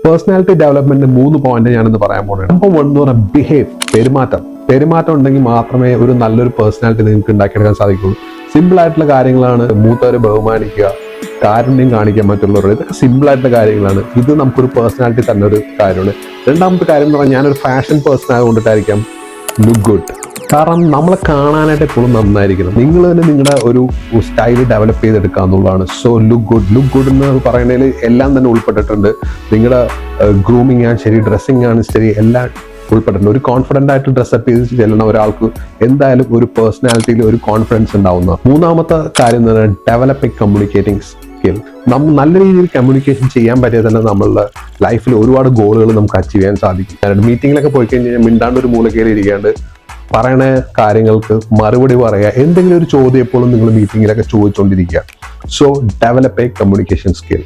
Personality development 3 point ഞാനിന്ന് പറയാൻ പോകുന്നത്. നമ്പർ 1 എന്ന് പറഞ്ഞാൽ ബിഹേവ്, പെരുമാറ്റം ഉണ്ടെങ്കിൽ മാത്രമേ ഒരു നല്ലൊരു പേഴ്സണാലിറ്റി നിങ്ങൾക്ക് ഉണ്ടാക്കിയെടുക്കാൻ സാധിക്കുള്ളൂ. സിമ്പിൾ ആയിട്ടുള്ള കാര്യങ്ങളാണ്. മൂത്തവരെ ബഹുമാനിക്കുക, കാരുണ്യം കാണിക്കുക മറ്റുള്ളവരുടെ, ഇതൊക്കെ സിമ്പിൾ ആയിട്ടുള്ള കാര്യങ്ങളാണ്. ഇത് നമുക്കൊരു പേഴ്സണാലിറ്റി തന്നെ ഒരു കാര്യമാണ്. രണ്ടാമത്തെ കാര്യം എന്ന് പറഞ്ഞാൽ ഞാനൊരു ഫാഷൻ പേഴ്സൺ ആയതുകൊണ്ടിട്ടായിരിക്കാം ലുക്ക് ഗുഡ്. കാരണം നമ്മളെ കാണാനായിട്ട് എപ്പോഴും നന്നായിരിക്കണം. നിങ്ങൾ തന്നെ നിങ്ങളുടെ ഒരു സ്റ്റൈല് ഡെവലപ്പ് ചെയ്തെടുക്കുക എന്നുള്ളതാണ്. സോ ലുക്ക് ഗുഡ് എന്ന് പറയുന്നതിൽ എല്ലാം തന്നെ ഉൾപ്പെട്ടിട്ടുണ്ട്. നിങ്ങളുടെ ഗ്രൂമിങ് ആണ് ശരി, ഡ്രസ്സിങ് ആണ് ശരി, എല്ലാം ഉൾപ്പെട്ടിട്ടുണ്ട്. ഒരു കോൺഫിഡൻ്റ് ആയിട്ട് ഡ്രസ്സപ്പ് ചെയ്ത് ചെല്ലുന്ന ഒരാൾക്ക് എന്തായാലും ഒരു പേഴ്സണാലിറ്റിയിൽ ഒരു കോൺഫിഡൻസ് ഉണ്ടാവുന്ന. മൂന്നാമത്തെ കാര്യം എന്ന് പറഞ്ഞാൽ ഡെവലപ്പിംഗ് കമ്മ്യൂണിക്കേറ്റിംഗ് സ്കിൽ. നല്ല രീതിയിൽ കമ്മ്യൂണിക്കേഷൻ ചെയ്യാൻ പറ്റിയാൽ തന്നെ നമ്മളുടെ ലൈഫിൽ ഒരുപാട് ഗോളുകൾ നമുക്ക് അച്ചീവ് ചെയ്യാൻ സാധിക്കും. മീറ്റിങ്ങിലൊക്കെ പോയി കഴിഞ്ഞാൽ മിണ്ടാണ്ട് ഒരു മൂലക്കയിൽ ഇരിക്കാണ്ട് പറയണ കാര്യങ്ങൾക്ക് മറുപടി പറയുക. എന്തെങ്കിലും ഒരു ചോദ്യം എപ്പോഴും നിങ്ങൾ മീറ്റിങ്ങിലൊക്കെ ചോദിച്ചുകൊണ്ടിരിക്കുക. So develop a communication skill.